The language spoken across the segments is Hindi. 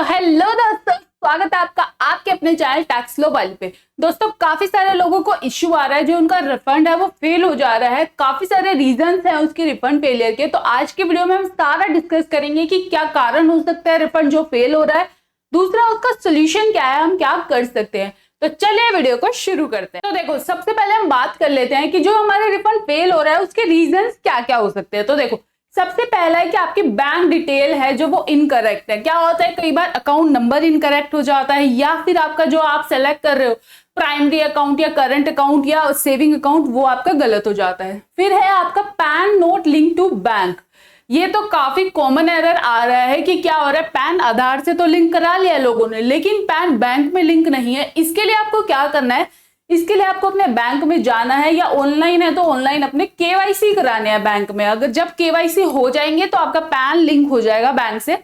तो हेलो दोस्तों, स्वागत है आपका आपके अपने चैनल टैक्स ग्लोबल पे। दोस्तों, काफी सारे लोगों को इश्यू आ रहा है, जो उनका रिफंड है वो फेल हो जा रहा है। काफी सारे रीजंस हैं उसके रिफंड फेलियर के। तो आज की वीडियो में हम सारा डिस्कस करेंगे कि क्या कारण हो सकता है रिफंड जो फेल हो रहा है, दूसरा उसका सोल्यूशन क्या है, हम क्या कर सकते हैं। तो चलिए वीडियो को शुरू करते हैं। तो देखो, सबसे पहले हम बात कर लेते हैं कि जो हमारे रिफंड फेल हो रहा है उसके रीजंस क्या क्या हो सकते हैं। तो देखो, सबसे पहला है कि आपकी बैंक डिटेल है जो वो इनकरेक्ट है। क्या होता है, कई बार अकाउंट नंबर इनकरेक्ट हो जाता है, या फिर आपका जो आप सेलेक्ट कर रहे हो प्राइमरी अकाउंट या करंट अकाउंट या सेविंग अकाउंट, वो आपका गलत हो जाता है। फिर है आपका PAN not link to bank. ये तो काफी कॉमन एरर आ रहा है कि क्या हो रहा है, पैन आधार से तो लिंक करा लिया लोगों ने, लेकिन पैन बैंक में लिंक नहीं है। इसके लिए आपको क्या करना है, इसके लिए आपको अपने बैंक में जाना है, या ऑनलाइन है तो ऑनलाइन अपने केवाईसी कराने हैं बैंक में। अगर जब केवाईसी हो जाएंगे तो आपका पैन लिंक हो जाएगा बैंक से।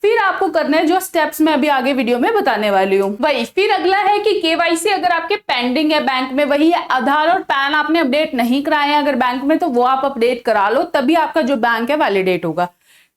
फिर आपको करना है जो स्टेप्स मैं अभी आगे वीडियो में बताने वाली हूँ वही। फिर अगला है कि केवाईसी अगर आपके पेंडिंग है बैंक में, वही है आधार और पैन आपने अपडेट नहीं कराए हैं अगर बैंक में, तो वो आप अपडेट करा लो, तभी आपका जो बैंक है वैलिडेट होगा।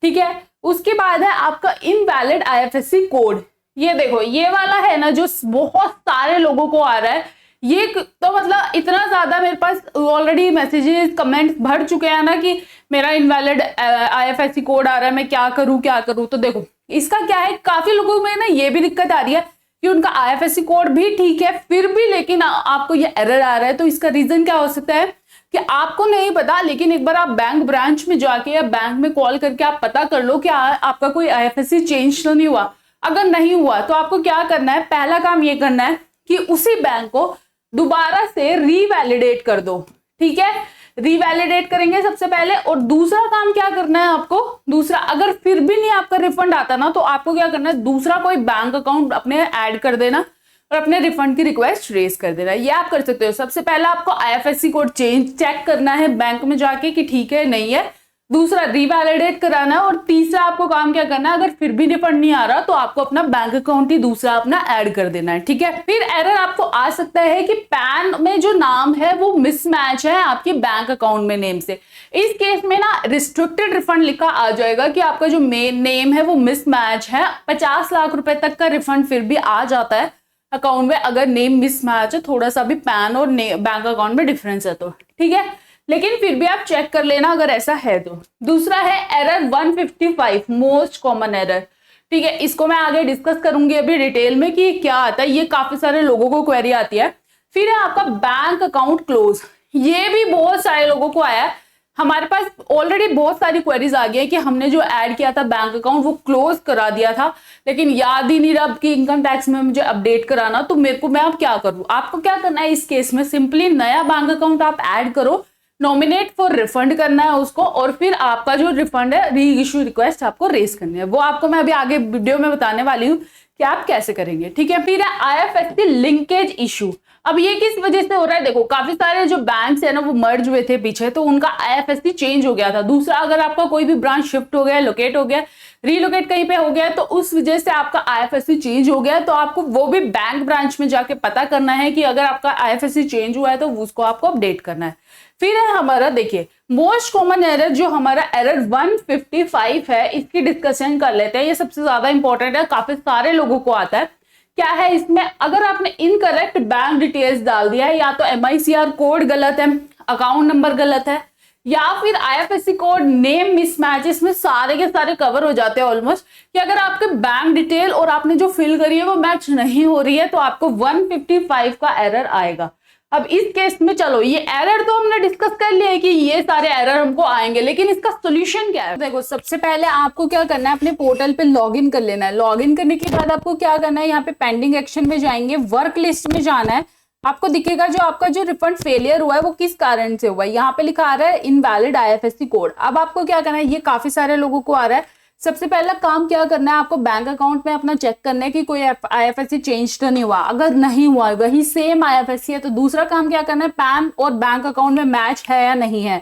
ठीक है। उसके बाद है आपका इनवैलिड आईएफएससी कोड। ये देखो, ये वाला है ना जो बहुत सारे लोगों को आ रहा है। ये तो मतलब इतना ज्यादा मेरे पास ऑलरेडी मैसेजेस कमेंट्स भर चुके हैं ना कि मेरा इनवैलिड आईएफएससी कोड आ रहा है, मैं क्या करूं। तो देखो, इसका क्या है, काफी लोगों में ना ये भी दिक्कत आ रही है कि उनका आईएफएससी कोड भी ठीक है, फिर भी लेकिन आपको ये एरर आ रहा है। तो इसका रीजन क्या हो सकता है कि आपको नहीं पता, लेकिन एक बार आप बैंक ब्रांच में जाके या बैंक में कॉल करके आप पता कर लो कि आपका कोई आईएफएससी चेंज तो नहीं हुआ। अगर नहीं हुआ तो आपको क्या करना है, पहला काम ये करना है कि उसी बैंक को दोबारा से रीवैलिडेट कर दो। ठीक है, रीवैलिडेट करेंगे सबसे पहले। और दूसरा काम क्या करना है आपको, दूसरा अगर फिर भी नहीं आपका रिफंड आता ना, तो आपको क्या करना है, दूसरा कोई बैंक अकाउंट अपने ऐड कर देना और अपने रिफंड की रिक्वेस्ट रेज कर देना। ये आप कर सकते हो। सबसे पहला आपको आईएफएससी कोड चेक करना है बैंक में जाके कि ठीक है नहीं है, दूसरा रीवैलिडेट कराना है, और तीसरा आपको काम क्या करना है, अगर फिर भी रिफंड नहीं आ रहा तो आपको अपना बैंक अकाउंट ही दूसरा अपना ऐड कर देना है। ठीक है। फिर एरर आपको आ सकता है कि पैन में जो नाम है वो मिसमैच है आपके बैंक अकाउंट में नेम से। इस केस में ना रिस्ट्रिक्टेड रिफंड लिखा आ जाएगा कि आपका जो मेन नेम है वो मिसमैच है। 50 लाख रुपए तक का रिफंड फिर भी आ जाता है अकाउंट में अगर नेम मिसमैच है, थोड़ा सा भी पैन और बैंक अकाउंट में डिफरेंस है तो। ठीक है, लेकिन फिर भी आप चेक कर लेना अगर ऐसा है तो। दूसरा है एरर 155, मोस्ट कॉमन एरर। ठीक है, इसको मैं आगे डिस्कस करूंगी अभी डिटेल में कि क्या आता है। ये काफी सारे लोगों को क्वेरी आती है। फिर है आपका बैंक अकाउंट क्लोज। ये भी बहुत सारे लोगों को आया है। हमारे पास ऑलरेडी बहुत सारी क्वेरीज आ गई है कि हमने जो ऐड किया था बैंक अकाउंट वो क्लोज करा दिया था, लेकिन याद ही नहीं रहा कि इनकम टैक्स में मुझे अपडेट कराना, तो मैं अब क्या करूं। आपको क्या करना है इस केस में, सिंपली नया बैंक अकाउंट आप ऐड करो, नॉमिनेट फॉर रिफंड करना है उसको, और फिर आपका जो रिफंड है री इश्यू रिक्वेस्ट आपको रेज करनी है। वो आपको मैं अभी आगे वीडियो में बताने वाली हूँ कि आप कैसे करेंगे। ठीक है। फिर है आईएफएससी लिंकेज इशू। अब ये किस वजह से हो रहा है, देखो काफी सारे जो बैंक्स है ना वो मर्ज हुए थे पीछे, तो उनका आईएफएससी चेंज हो गया था। दूसरा, अगर आपका कोई भी ब्रांच शिफ्ट हो गया, लोकेट हो गया, रीलोकेट कहीं पे हो गया, तो उस वजह से आपका आईएफएससी चेंज हो गया। तो आपको वो भी बैंक ब्रांच में जाके पता करना है कि अगर आपका आईएफएससी चेंज हुआ है तो उसको आपको अपडेट करना है। फिर है हमारा, देखिए मोस्ट कॉमन एरर जो हमारा एरर 155 है, इसकी डिस्कशन कर लेते हैं। ये सबसे ज्यादा इंपॉर्टेंट है, काफी सारे लोगों को आता है। क्या है इसमें, अगर आपने इनकरेक्ट बैंक डिटेल्स डाल दिया है, या तो एमआईसीआर कोड गलत है, अकाउंट नंबर गलत है, या फिर आईएफएससी कोड नेम मिसमैच, इसमें सारे के सारे कवर हो जाते हैं ऑलमोस्ट, कि अगर आपके बैंक डिटेल और आपने जो फिल करी है वो मैच नहीं हो रही है तो आपको 155 का एरर आएगा। अब इस केस में चलो, ये एरर तो हमने डिस्कस कर लिया है कि ये सारे एरर हमको आएंगे, लेकिन इसका सोल्यूशन क्या है। देखो, सबसे पहले आपको क्या करना है, अपने पोर्टल पे लॉगिन कर लेना है। लॉगिन करने के बाद आपको क्या करना है, यहाँ पे पेंडिंग एक्शन में जाएंगे, वर्क लिस्ट में जाना है। आपको दिखेगा जो आपका जो रिफंड फेलियर हुआ है वो किस कारण से हुआ है। यहाँ पे लिखा आ रहा है इनवैलिड आईएफएससी कोड। अब आपको क्या करना है, ये काफी सारे लोगों को आ रहा है। सबसे पहला काम क्या करना है, आपको बैंक अकाउंट में अपना चेक करना है कि कोई आईएफएससी चेंज तो नहीं हुआ। अगर नहीं हुआ, वही सेम आईएफएससी है, तो दूसरा काम क्या करना है, पैन और बैंक अकाउंट में मैच है या नहीं है,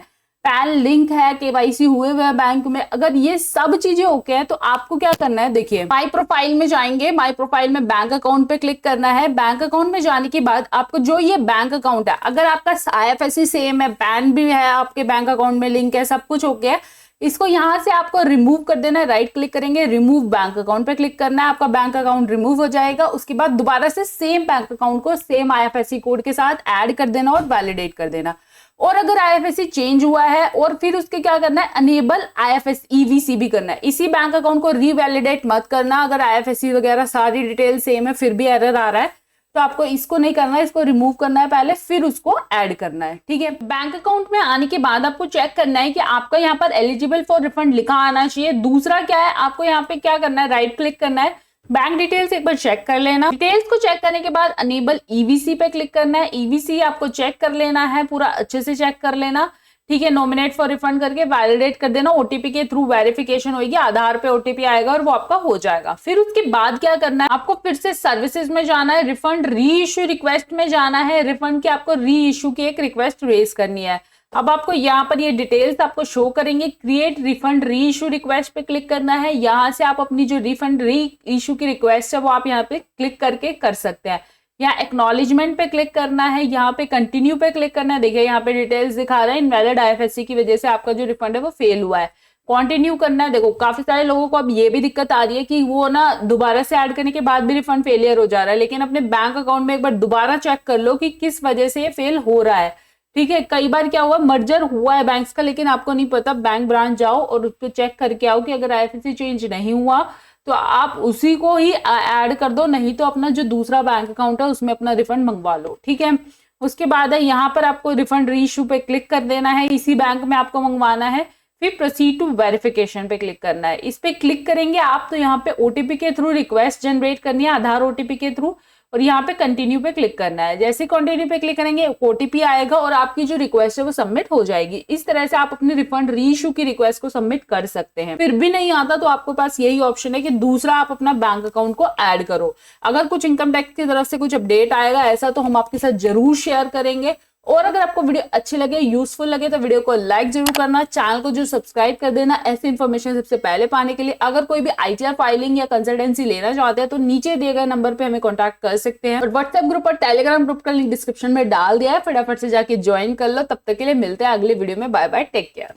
पैन लिंक है, केवाईसी हुए हुए बैंक में। अगर ये सब चीजें ओके है तो आपको क्या करना है, देखिए माई प्रोफाइल में जाएंगे, माई प्रोफाइल में बैंक अकाउंट पे क्लिक करना है। बैंक अकाउंट में जाने के बाद आपको जो ये बैंक अकाउंट है, अगर आपका आईएफएससी सेम है, पैन भी है आपके बैंक अकाउंट में लिंक है, सब कुछ ओके है, इसको यहाँ से आपको रिमूव कर देना है, राइट क्लिक करेंगे, रिमूव बैंक अकाउंट पे क्लिक करना है, आपका बैंक अकाउंट रिमूव हो जाएगा। उसके बाद दोबारा से सेम बैंक अकाउंट को सेम IFSC कोड के साथ ऐड कर देना और वैलिडेट कर देना। और अगर IFSC चेंज हुआ है और फिर उसके क्या करना है, अनेबल IFSC EVC भी करना है। इसी बैंक अकाउंट को रीवैलिडेट मत करना, अगर IFSC वगैरह सारी डिटेल सेम है फिर भी एरर आ रहा है तो आपको इसको नहीं करना है, इसको रिमूव करना है पहले, फिर उसको ऐड करना है। ठीक है, बैंक अकाउंट में आने के बाद आपको चेक करना है कि आपका यहाँ पर एलिजिबल फॉर रिफंड लिखा आना चाहिए। दूसरा क्या है, आपको यहाँ पे क्या करना है, राइट क्लिक करना है, बैंक डिटेल्स एक बार चेक कर लेना। डिटेल्स को चेक करने के बाद अनेबल EVC पे क्लिक करना है। EVC आपको चेक कर लेना है, पूरा अच्छे से चेक कर लेना। ठीक है, नॉमिनेट फॉर रिफंड करके वैलिडेट कर देना। OTP के थ्रू वेरिफिकेशन होगी, आधार पे OTP आएगा और वो आपका हो जाएगा। फिर उसके बाद क्या करना है, आपको फिर से सर्विसेज में जाना है, रिफंड री इश्यू रिक्वेस्ट में जाना है। रिफंड की आपको री इश्यू की एक रिक्वेस्ट रेज करनी है। अब आपको यहाँ पर ये डिटेल्स आपको शो करेंगे, क्रिएट रिफंड री इशू रिक्वेस्ट पे क्लिक करना है। यहाँ से आप अपनी जो रिफंड री इशू की रिक्वेस्ट है वो आप यहाँ पे क्लिक करके कर सकते हैं। यहाँ एक्नॉलेजमेंट पे क्लिक करना है, यहाँ पे कंटिन्यू पे क्लिक करना है। देखिए यहाँ पे डिटेल्स दिखा रहा है, इनवैलिड IFSC की वजह से आपका जो रिफंड है वो फेल हुआ है, कंटिन्यू करना है। देखो काफी सारे लोगों को अब ये भी दिक्कत आ रही है कि वो ना दोबारा से ऐड करने के बाद भी रिफंड फेलियर हो जा रहा है, लेकिन अपने बैंक अकाउंट में एक बार दोबारा चेक कर लो कि किस वजह से ये फेल हो रहा है। ठीक है, कई बार क्या हुआ, मर्जर हुआ है बैंक्स का लेकिन आपको नहीं पता, बैंक ब्रांच जाओ और उसको चेक करके आओ कि अगर IFSC चेंज नहीं हुआ तो आप उसी को ही ऐड कर दो, नहीं तो अपना जो दूसरा बैंक अकाउंट है उसमें अपना रिफंड मंगवा लो। ठीक है, उसके बाद है यहाँ पर आपको रिफंड री इशू पे क्लिक कर देना है, इसी बैंक में आपको मंगवाना है। फिर प्रोसीड टू वेरिफिकेशन पे क्लिक करना है। इस पे क्लिक करेंगे आप तो यहाँ पे OTP के थ्रू रिक्वेस्ट जनरेट करनी है, आधार OTP के थ्रू, और यहाँ पे कंटिन्यू पे क्लिक करना है। जैसे कंटिन्यू पे क्लिक करेंगे OTP आएगा और आपकी जो रिक्वेस्ट है वो सबमिट हो जाएगी। इस तरह से आप अपनी रिफंड री इशू की रिक्वेस्ट को सबमिट कर सकते हैं। फिर भी नहीं आता तो आपके पास यही ऑप्शन है कि दूसरा आप अपना बैंक अकाउंट को ऐड करो। अगर कुछ इनकम टैक्स की तरफ से कुछ अपडेट आएगा ऐसा तो हम आपके साथ जरूर शेयर करेंगे। और अगर आपको वीडियो अच्छी लगे, यूजफुल लगे तो वीडियो को लाइक जरूर करना, चैनल को जो सब्सक्राइब कर देना ऐसी इन्फॉर्मेशन सबसे पहले पाने के लिए। अगर कोई भी ITR फाइलिंग या कंसल्टेंसी लेना चाहते हैं तो नीचे दिए गए नंबर पे हमें कांटेक्ट कर सकते हैं। और व्हाट्सएप ग्रुप और टेलीग्राम ग्रुप का लिंक डिस्क्रिप्शन में डाल दिया है, फटाफट से जाके ज्वाइन कर लो। तब तक के लिए मिलते हैं अगले वीडियो में। Bye bye, take care.